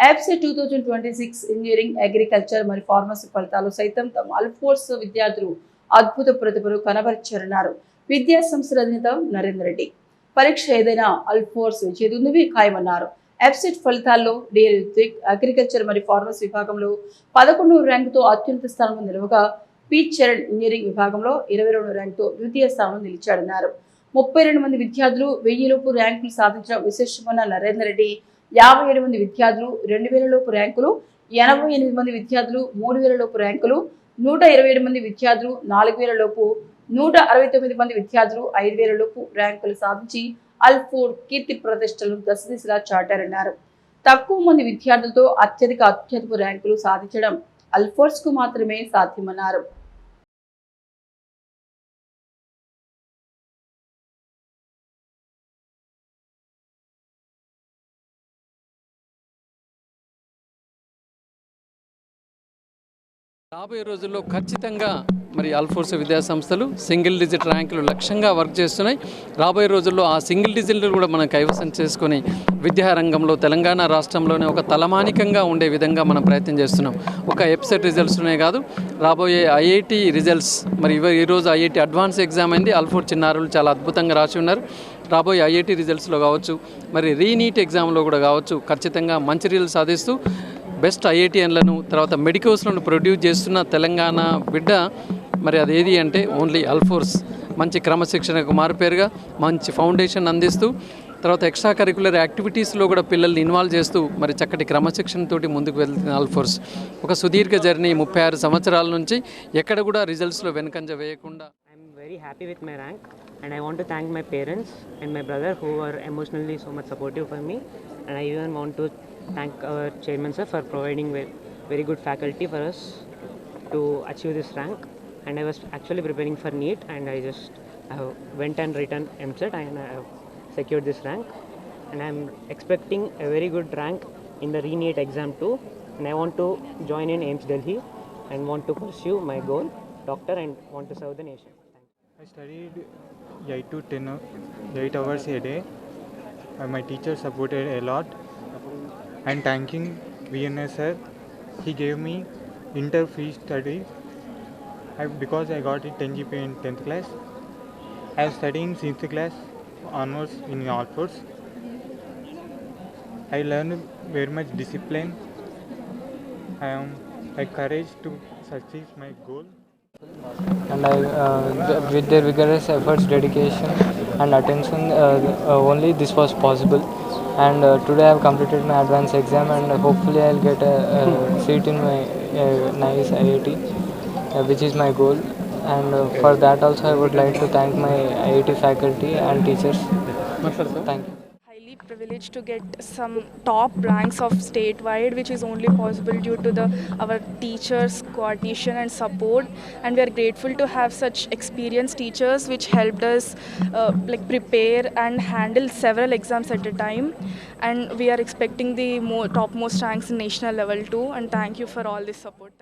EBSET 2026 engineering, agriculture మరియు pharmacy ఫలితాలు సైతం తమ అల్ఫోర్స్ విద్యార్థులు అద్భుత ప్రతిభను కనబరిచారన్నారు విద్యా సంస్థల అధినేత నరేందర్ రెడ్డి. పరీక్ష ఏదైనా అల్ఫోర్స్ విజేతుందని ఖాయమన్నారు. EBSET ఫలితాల్లో డిఎల్ అగ్రికల్చర్ మరియు ఫార్మసీ విభాగంలో 11వ ర్యాంకుతో అత్యున్నత స్థానంలో నిలవగా పి చరణ్ ఇంజనీరింగ్ విభాగంలో 22వ ర్యాంకుతో ద్వితీయ స్థానంలో నిలిచాడన్నారు. 32 మంది విద్యార్థులు 1000 లోపు ర్యాంకులు సాధించడం విశేషమన్న నరేందర్ రెడ్డి 57 మంది విద్యార్థులు 2000 లోపు ర్యాంకులు, 88 మంది విద్యార్థులు 3000 లోపు ర్యాంకులు, 127 మంది విద్యార్థులు 4000 లోపు, 169 మంది విద్యార్థులు 5000 లోపు ర్యాంకులు సాధించి అల్ఫోర్ కీర్తి ప్రతిష్టలను దశదిశలా చాటారన్నారు. తక్కువ మంది విద్యార్థులతో అత్యధిక ర్యాంకులు సాధించడం అల్ఫోర్స్ కు మాత్రమే సాధ్యమన్నారు. రాబోయే రోజుల్లో ఖచ్చితంగా మరి అల్ఫోర్స్ విద్యా సంస్థలు సింగిల్ డిజిట్ ర్యాంకులు లక్ష్యంగా వర్క్ చేస్తున్నాయి. రాబోయే రోజుల్లో ఆ సింగిల్ డిజిట్లు కూడా మనం కైవసం చేసుకొని విద్యారంగంలో తెలంగాణ రాష్ట్రంలోనే ఒక తలమానికంగా ఉండే విధంగా మనం ప్రయత్నం చేస్తున్నాం. ఒక EBSET రిజల్ట్స్నే కాదు, రాబోయే IIT రిజల్ట్స్, మరి ఈరోజు IIT అడ్వాన్స్ ఎగ్జామ్ అయింది. అల్ఫోర్ చిన్నారులు చాలా అద్భుతంగా రాసి ఉన్నారు. రాబోయే IIT రిజల్ట్స్లో కావచ్చు, మరి రీనీట్ ఎగ్జామ్లో కూడా కావచ్చు, ఖచ్చితంగా మంచి రిజల్ట్ సాధిస్తూ బెస్ట్ IITianలను తర్వాత మెడికోస్లను ప్రొడ్యూస్ చేస్తున్న తెలంగాణ బిడ్డ మరి అదేది అంటే ఓన్లీ అల్ఫోర్స్. మంచి క్రమశిక్షణకు మారుపేరుగా మంచి ఫౌండేషన్ అందిస్తూ తర్వాత ఎక్స్ట్రా కరికులర్ యాక్టివిటీస్లో కూడా పిల్లల్ని ఇన్వాల్వ్ చేస్తూ మరి చక్కటి క్రమశిక్షణతోటి ముందుకు వెళ్తున్న అల్ఫోర్స్ ఒక సుదీర్ఘ జర్నీ 36 సంవత్సరాల నుంచి ఎక్కడ కూడా రిజల్ట్స్లో వెనుకంజ వేయకుండా. I'm very happy with my rank and I want to thank my parents and my brother who were emotionally so much supportive for me, and I even want to thank our chairman sir for providing very good faculty for us to achieve this rank. And I was actually preparing for NEET and I went and written EBSET and I have secured this rank, and I am expecting a very good rank in the re-NEET exam too, and I want to join in AIIMS Delhi and want to pursue my goal, doctor, and want to serve the nation. I studied 8 hours a day. My teacher supported a lot. And thanking VNS sir, he gave me inter free study because I got a 10 GPA in 10th class. I am studying 6th class onwards in Alfors. I learned very much discipline. I am courage to succeed my goal. And with their vigorous efforts, dedication and attention, only this was possible. And today I have completed my advanced exam and hopefully I'll get a seat in my nice IIT, which is my goal. And for that also I would like to thank my IIT faculty and teachers. Thank you. Highly privileged to get some top ranks of statewide, which is only possible due to our teachers' coordination and support, and we are grateful to have such experienced teachers which helped us prepare and handle several exams at a time, and we are expecting the topmost ranks in national level too, and thank you for all this support.